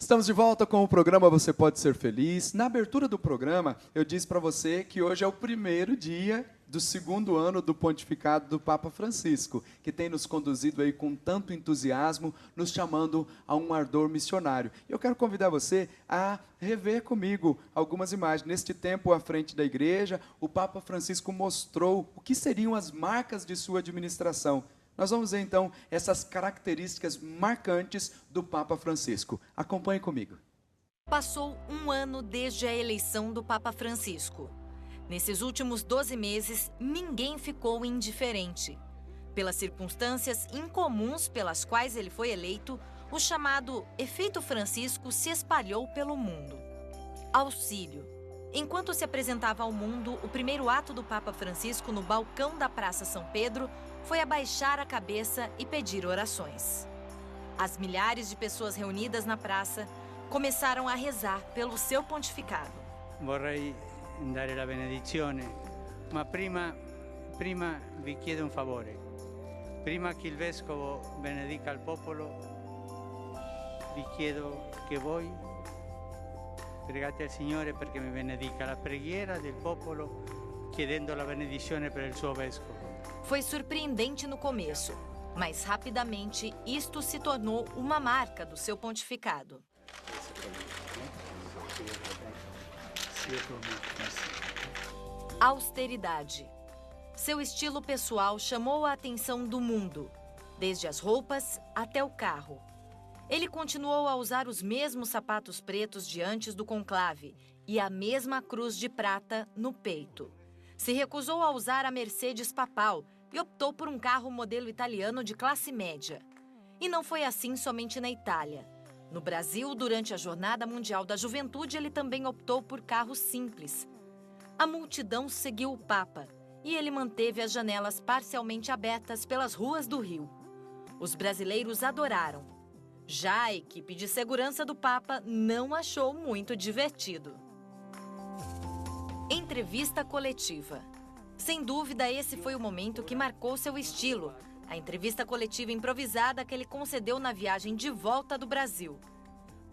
Estamos de volta com o programa Você Pode Ser Feliz. Na abertura do programa, eu disse para você que hoje é o primeiro dia do segundo ano do pontificado do Papa Francisco, que tem nos conduzido aí com tanto entusiasmo, nos chamando a um ardor missionário. Eu quero convidar você a rever comigo algumas imagens. Neste tempo, à frente da igreja, o Papa Francisco mostrou o que seriam as marcas de sua administração. Nós vamos ver, então, essas características marcantes do Papa Francisco. Acompanhe comigo. Passou um ano desde a eleição do Papa Francisco. Nesses últimos 12 meses, ninguém ficou indiferente. Pelas circunstâncias incomuns pelas quais ele foi eleito, o chamado efeito Francisco se espalhou pelo mundo. Auxílio. Enquanto se apresentava ao mundo, o primeiro ato do Papa Francisco no balcão da Praça São Pedro foi abaixar a cabeça e pedir orações. As milhares de pessoas reunidas na praça começaram a rezar pelo seu pontificado. Vorrei dare la benedizione, ma prima vi chiedo un favore. Prima che il vescovo benedica il popolo, vi chiedo che voi pregate al Signore perché mi benedica. La preghiera del popolo chiedendo la benedizione per il suo vescovo. Foi surpreendente no começo, mas rapidamente isto se tornou uma marca do seu pontificado. Austeridade. Seu estilo pessoal chamou a atenção do mundo, desde as roupas até o carro. Ele continuou a usar os mesmos sapatos pretos de antes do conclave e a mesma cruz de prata no peito. Se recusou a usar a Mercedes papal e optou por um carro modelo italiano de classe média. E não foi assim somente na Itália. No Brasil, durante a Jornada Mundial da Juventude, ele também optou por carros simples. A multidão seguiu o Papa e ele manteve as janelas parcialmente abertas pelas ruas do Rio. Os brasileiros adoraram. Já a equipe de segurança do Papa não achou muito divertido. Entrevista coletiva. Sem dúvida, esse foi o momento que marcou seu estilo. A entrevista coletiva improvisada que ele concedeu na viagem de volta do Brasil.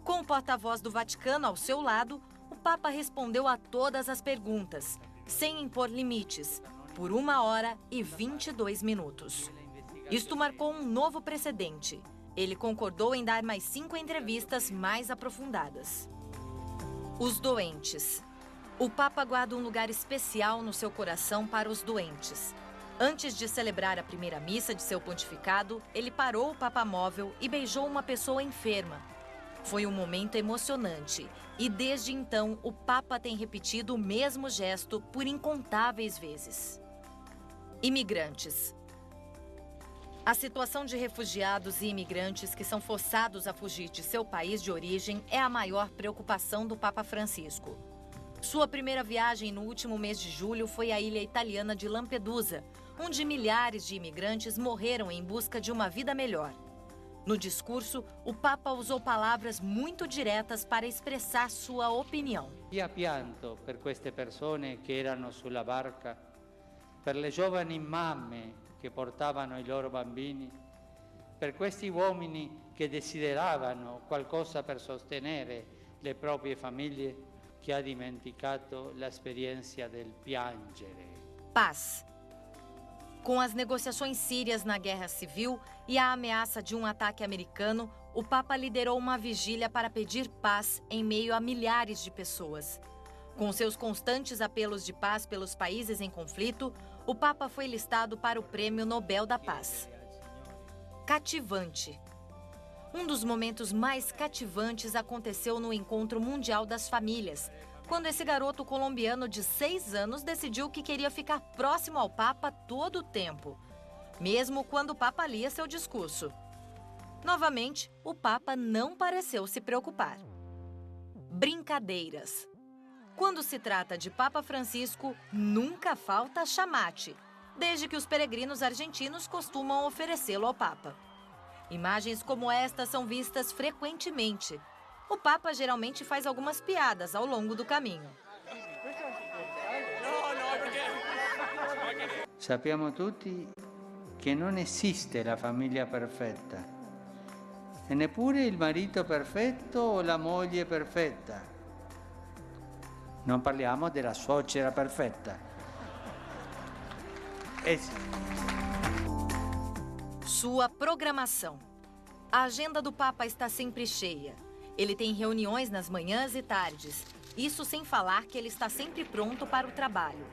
Com o porta-voz do Vaticano ao seu lado, o Papa respondeu a todas as perguntas, sem impor limites, por 1 hora e 22 minutos. Isto marcou um novo precedente. Ele concordou em dar mais 5 entrevistas mais aprofundadas. Os doentes. O Papa guarda um lugar especial no seu coração para os doentes. Antes de celebrar a primeira missa de seu pontificado, ele parou o papamóvel e beijou uma pessoa enferma. Foi um momento emocionante e desde então o Papa tem repetido o mesmo gesto por incontáveis vezes. Imigrantes. A situação de refugiados e imigrantes que são forçados a fugir de seu país de origem é a maior preocupação do Papa Francisco. Sua primeira viagem no último mês de julho foi à ilha italiana de Lampedusa, onde milhares de imigrantes morreram em busca de uma vida melhor. No discurso, o Papa usou palavras muito diretas para expressar sua opinião. Io pianto per queste persone che erano sulla barca, per le giovani mamme che portavano i loro bambini, per questi uomini che desideravano qualcosa per sostenere le proprie famiglie, che ha dimenticato l'esperienza del piangere. Paz. Com as negociações sírias na guerra civil e a ameaça de um ataque americano, o Papa liderou uma vigília para pedir paz em meio a milhares de pessoas. Com seus constantes apelos de paz pelos países em conflito, o Papa foi listado para o Prêmio Nobel da Paz. Cativante. Um dos momentos mais cativantes aconteceu no Encontro Mundial das Famílias, quando esse garoto colombiano de 6 anos decidiu que queria ficar próximo ao Papa todo o tempo, mesmo quando o Papa lia seu discurso. Novamente, o Papa não pareceu se preocupar. Brincadeiras. Quando se trata de Papa Francisco, nunca falta chamate, desde que os peregrinos argentinos costumam oferecê-lo ao Papa. Imagens como esta são vistas frequentemente. O Papa geralmente faz algumas piadas ao longo do caminho. Sappiamo tutti che non esiste la famiglia perfetta, e neppure il marito perfetto o la moglie perfetta. Non parliamo della suocera perfetta. Sua programação. A agenda do Papa está sempre cheia. Ele tem reuniões nas manhãs e tardes. Isso sem falar que ele está sempre pronto para o trabalho.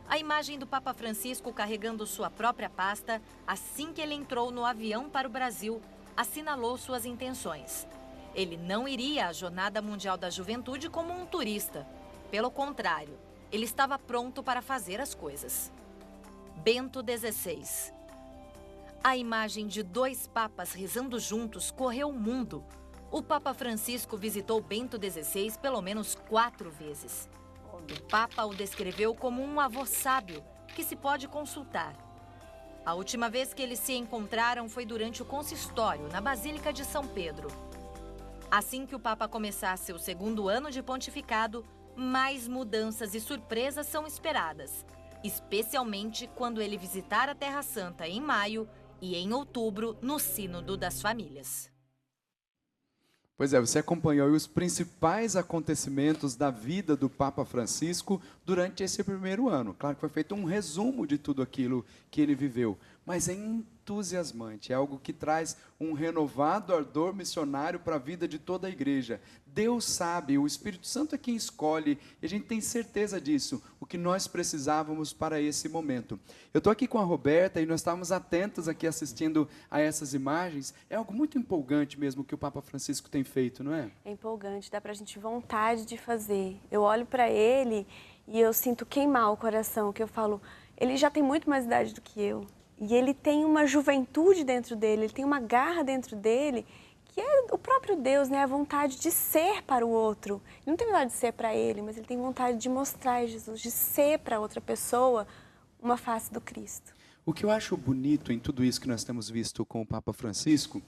A imagem do Papa Francisco carregando sua própria pasta, assim que ele entrou no avião para o Brasil, assinalou suas intenções. Ele não iria à Jornada Mundial da Juventude como um turista. Pelo contrário, ele estava pronto para fazer as coisas. Bento XVI. A imagem de dois papas rezando juntos correu o mundo. O Papa Francisco visitou Bento XVI pelo menos 4 vezes. O Papa o descreveu como um avô sábio, que se pode consultar. A última vez que eles se encontraram foi durante o consistório, na Basílica de São Pedro. Assim que o Papa começar seu 2º ano de pontificado, mais mudanças e surpresas são esperadas, especialmente quando ele visitar a Terra Santa em maio e em outubro no Sínodo das Famílias. Pois é, você acompanhou os principais acontecimentos da vida do Papa Francisco durante esse primeiro ano. Claro que foi feito um resumo de tudo aquilo que ele viveu, mas é entusiasmante, é algo que traz um renovado ardor missionário para a vida de toda a igreja. Deus sabe, o Espírito Santo é quem escolhe, e a gente tem certeza disso, o que nós precisávamos para esse momento. Eu estou aqui com a Roberta e nós estávamos atentos aqui assistindo a essas imagens. É algo muito empolgante mesmo que o Papa Francisco tem feito, não é? É empolgante, dá para a gente vontade de fazer. Eu olho para ele e eu sinto queimar o coração, que eu falo, ele já tem muito mais idade do que eu. E ele tem uma juventude dentro dele, ele tem uma garra dentro dele, que é o próprio Deus, né? A vontade de ser para o outro. Ele não tem vontade de ser para ele, mas ele tem vontade de mostrar Jesus, de ser para outra pessoa uma face do Cristo. O que eu acho bonito em tudo isso que nós temos visto com o Papa Francisco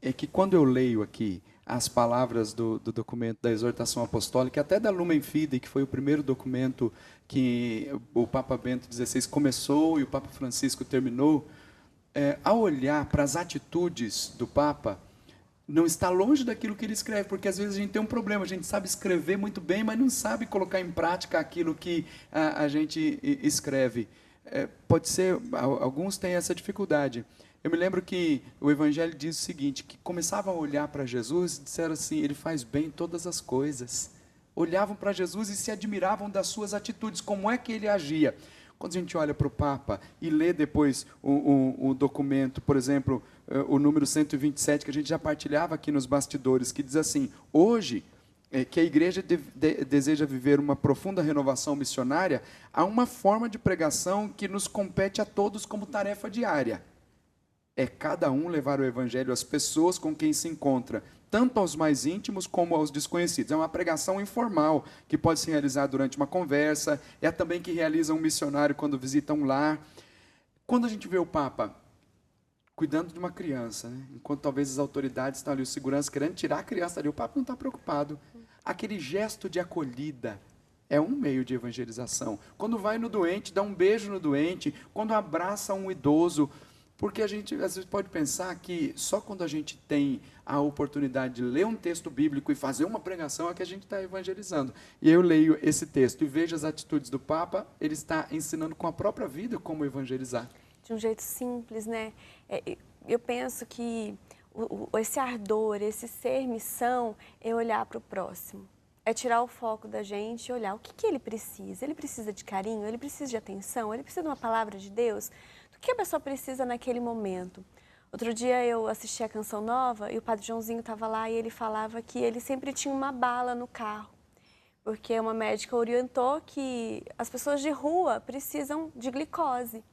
é que quando eu leio aqui as palavras do documento da exortação apostólica, até da Lumen Fidei, que foi o primeiro documento que o Papa Bento XVI começou e o Papa Francisco terminou, ao olhar para as atitudes do Papa, não está longe daquilo que ele escreve, porque às vezes a gente tem um problema, a gente sabe escrever muito bem, mas não sabe colocar em prática aquilo que a gente escreve. Pode ser, alguns têm essa dificuldade. Eu me lembro que o Evangelho diz o seguinte, que começavam a olhar para Jesus e disseram assim, ele faz bem todas as coisas. Olhavam para Jesus e se admiravam das suas atitudes, como é que ele agia. Quando a gente olha para o Papa e lê depois o documento, por exemplo, o número 127, que a gente já partilhava aqui nos bastidores, que diz assim, hoje, que a igreja deseja viver uma profunda renovação missionária, há uma forma de pregação que nos compete a todos como tarefa diária. É cada um levar o evangelho às pessoas com quem se encontra, tanto aos mais íntimos como aos desconhecidos. É uma pregação informal, que pode se realizar durante uma conversa, é também que realiza um missionário quando visita um lar. Quando a gente vê o Papa cuidando de uma criança, né? Enquanto talvez as autoridades estão ali, os seguranças querendo tirar a criança dali, o Papa não está preocupado. Aquele gesto de acolhida é um meio de evangelização. Quando vai no doente, dá um beijo no doente, quando abraça um idoso, porque a gente às vezes pode pensar que só quando a gente tem a oportunidade de ler um texto bíblico e fazer uma pregação é que a gente está evangelizando. E eu leio esse texto e vejo as atitudes do Papa, ele está ensinando com a própria vida como evangelizar. De um jeito simples, né? Eu penso que esse ardor, esse ser missão é olhar para o próximo. É tirar o foco da gente e olhar o que ele precisa. Ele precisa de carinho, ele precisa de atenção, ele precisa de uma palavra de Deus. O que a pessoa precisa naquele momento? Outro dia eu assisti a Canção Nova e o Padre Joãozinho estava lá e ele falava que ele sempre tinha uma bala no carro, porque uma médica orientou que as pessoas de rua precisam de glicose.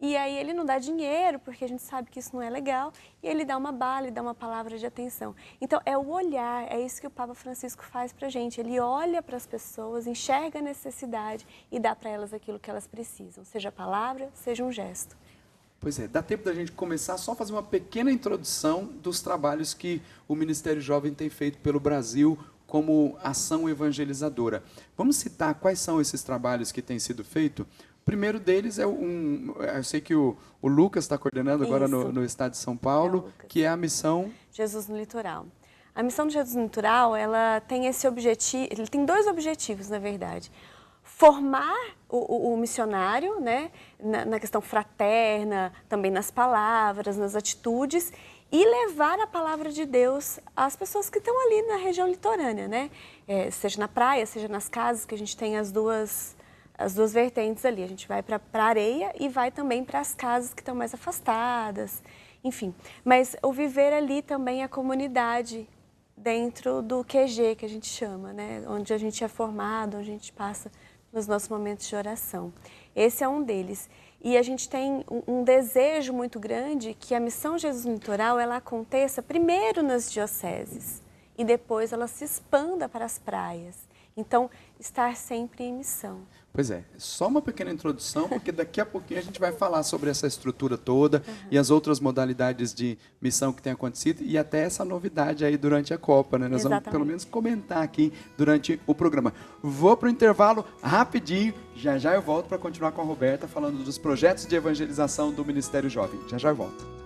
E aí ele não dá dinheiro, porque a gente sabe que isso não é legal, e ele dá uma bala, ele dá uma palavra de atenção. Então é o olhar, é isso que o Papa Francisco faz para a gente. Ele olha para as pessoas, enxerga a necessidade e dá para elas aquilo que elas precisam, seja palavra, seja um gesto. Pois é, dá tempo da gente começar só a fazer uma pequena introdução dos trabalhos que o Ministério Jovem tem feito pelo Brasil como ação evangelizadora. Vamos citar quais são esses trabalhos que têm sido feitos? primeiro deles é eu sei que o Lucas está coordenando agora Isso. no estado de São Paulo, Lucas. que é a missão... Jesus no Litoral. A missão do Jesus no Litoral, ela tem esse objetivo, ele tem 2 objetivos, na verdade. Formar o missionário, né, na questão fraterna, também nas palavras, nas atitudes, e levar a palavra de Deus às pessoas que estão ali na região litorânea, né? Seja na praia, seja nas casas, que a gente tem as duas vertentes ali. A gente vai para a areia e vai também para as casas que estão mais afastadas, enfim. Mas o viver ali também a comunidade dentro do QG, que a gente chama, né? Onde a gente é formado, onde a gente passa nos nossos momentos de oração. Esse é um deles. E a gente tem um desejo muito grande que a missão Jesus no Litoral ela aconteça primeiro nas dioceses e depois ela se expanda para as praias. Então, estar sempre em missão. Pois é, só uma pequena introdução, porque daqui a pouquinho a gente vai falar sobre essa estrutura toda e as outras modalidades de missão que tem acontecido e até essa novidade aí durante a Copa, né? Nós vamos pelo menos comentar aqui durante o programa. Vou para o intervalo rapidinho, já eu volto para continuar com a Roberta falando dos projetos de evangelização do Ministério Jovem. Já eu volto.